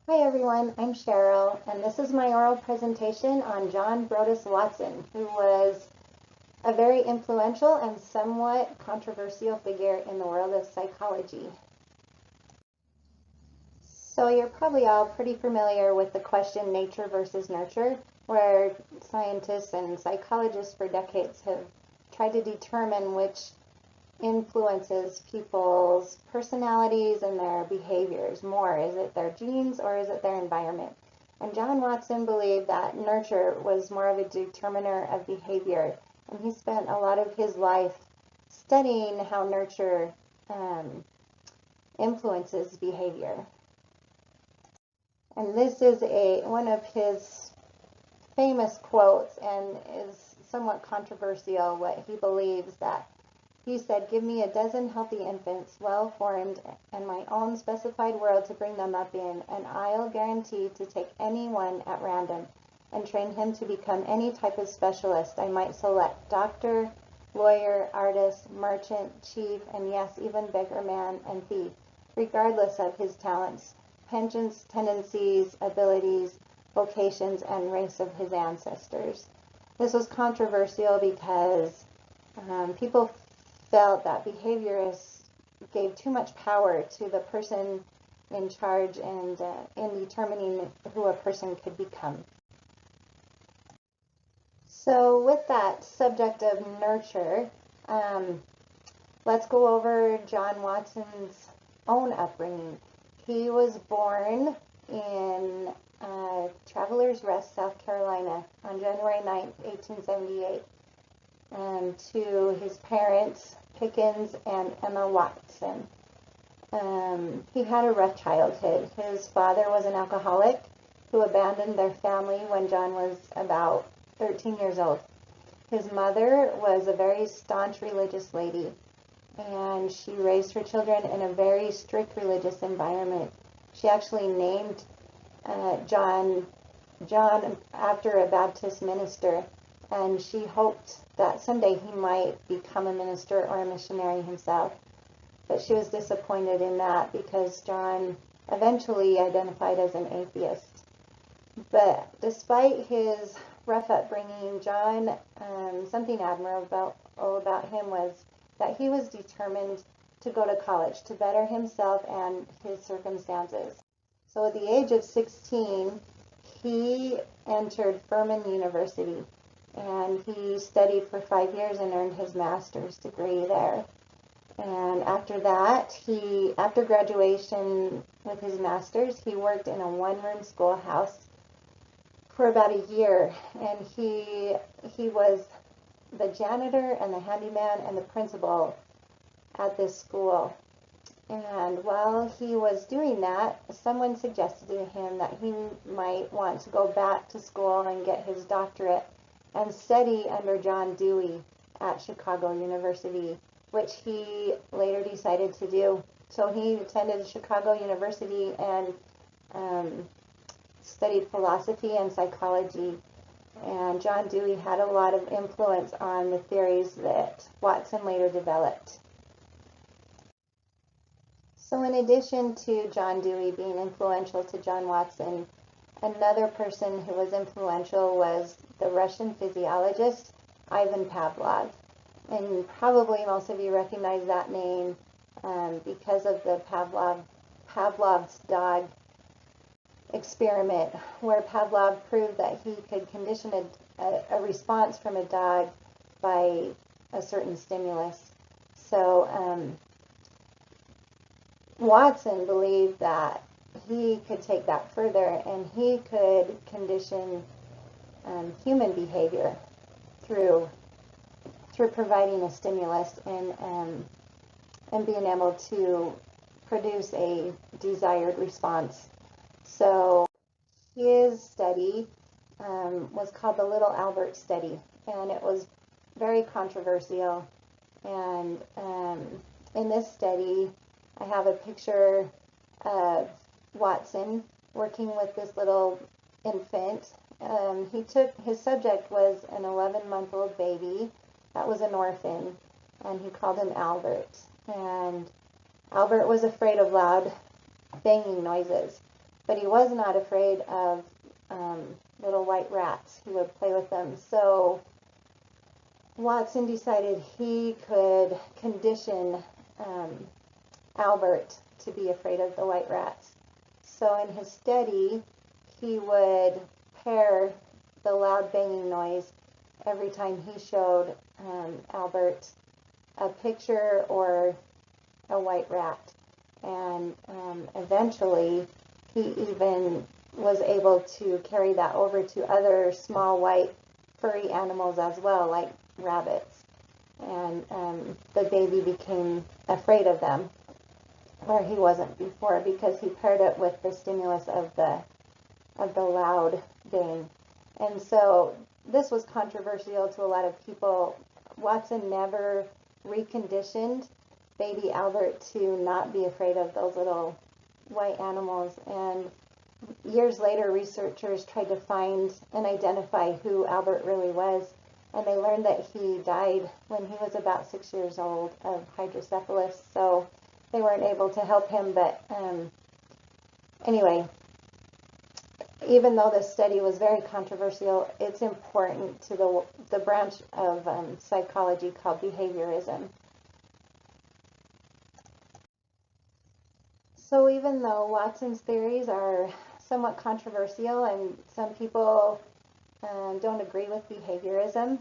Hi everyone, I'm Cheryl, and this is my oral presentation on John Brodus Watson, who was a very influential and somewhat controversial figure in the world of psychology. So you're probably all pretty familiar with the question nature versus nurture, where scientists and psychologists for decades have tried to determine which influences people's personalities and their behaviors more. Is it their genes or is it their environment? And John Watson believed that nurture was more of a determiner of behavior, and he spent a lot of his life studying how nurture influences behavior. And this is one of his famous quotes, and is somewhat controversial. What he believes that he said, "Give me a dozen healthy infants, well-formed, and my own specified world to bring them up in, and I'll guarantee to take anyone at random and train him to become any type of specialist I might select: doctor, lawyer, artist, merchant, chief, and yes, even beggar man and thief, regardless of his talents, penchants, tendencies, abilities, vocations, and race of his ancestors." This was controversial because people felt that behaviorists gave too much power to the person in charge and in determining who a person could become. So with that subject of nurture, let's go over John Watson's own upbringing. He was born in Travelers Rest, South Carolina on January 9th, 1878. To his parents, Pickens and Emma Watson. He had a rough childhood. His father was an alcoholic who abandoned their family when John was about 13 years old. His mother was a very staunch religious lady, and she raised her children in a very strict religious environment. She actually named John after a Baptist minister, and she hoped that someday he might become a minister or a missionary himself. But she was disappointed in that because John eventually identified as an atheist. But despite his rough upbringing, John, something admirable about him was that he was determined to go to college to better himself and his circumstances. So at the age of 16, he entered Furman University, and he studied for 5 years and earned his master's degree there. And after that, after graduation with his master's, he worked in a one-room schoolhouse for about a year, and he was the janitor and the handyman and the principal at this school. And while he was doing that, someone suggested to him that he might want to go back to school and get his doctorate and study under John Dewey at Chicago University, which he later decided to do. So he attended Chicago University and studied philosophy and psychology. And John Dewey had a lot of influence on the theories that Watson later developed. So in addition to John Dewey being influential to John Watson, another person who was influential was the Russian physiologist Ivan Pavlov. And probably most of you recognize that name because of the Pavlov's dog experiment, where Pavlov proved that he could condition a response from a dog by a certain stimulus. So Watson believed that he could take that further, and he could condition human behavior through providing a stimulus and being able to produce a desired response. So his study was called the Little Albert Study, and it was very controversial. And in this study, I have a picture of Watson working with this little infant. His subject was an 11-month-old baby that was an orphan, and he called him Albert. And Albert was afraid of loud banging noises. but he was not afraid of little white rats who would play with them. So Watson decided he could condition Albert to be afraid of the white rats. So in his study, he would pair the loud banging noise every time he showed Albert a picture or a white rat. And eventually, he even was able to carry that over to other small white furry animals as well, like rabbits. And the baby became afraid of them, where he wasn't before, because he paired it with the stimulus of the loud bang. And so this was controversial to a lot of people. Watson never reconditioned baby Albert to not be afraid of those little white animals. And years later, researchers tried to find and identify who Albert really was, and they learned that he died when he was about 6 years old of hydrocephalus, so they weren't able to help him. But anyway, even though this study was very controversial, it's important to the branch of psychology called behaviorism. So even though Watson's theories are somewhat controversial and some people don't agree with behaviorism,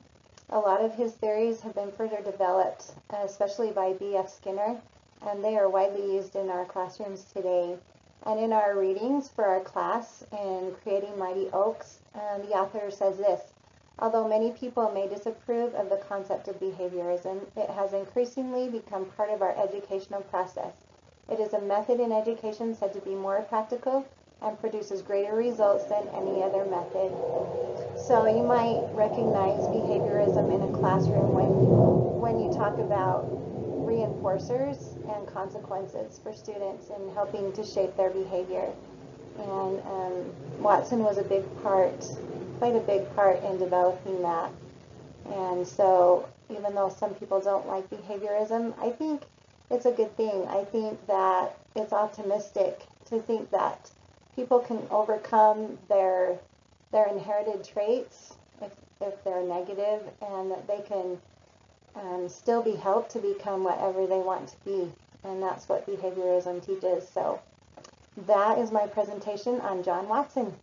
a lot of his theories have been further developed, especially by B.F. Skinner, and they are widely used in our classrooms today. And in our readings for our class in Creating Mighty Oaks, the author says this: although many people may disapprove of the concept of behaviorism, it has increasingly become part of our educational process. It is a method in education said to be more practical and produces greater results than any other method. So you might recognize behaviorism in a classroom when you talk about reinforcers and consequences for students and helping to shape their behavior. And Watson was quite a big part in developing that. And so even though some people don't like behaviorism, I think it's a good thing. I think that it's optimistic to think that people can overcome their inherited traits if they're negative, and that they can still be helped to become whatever they want to be. And that's what behaviorism teaches. So that is my presentation on John Watson.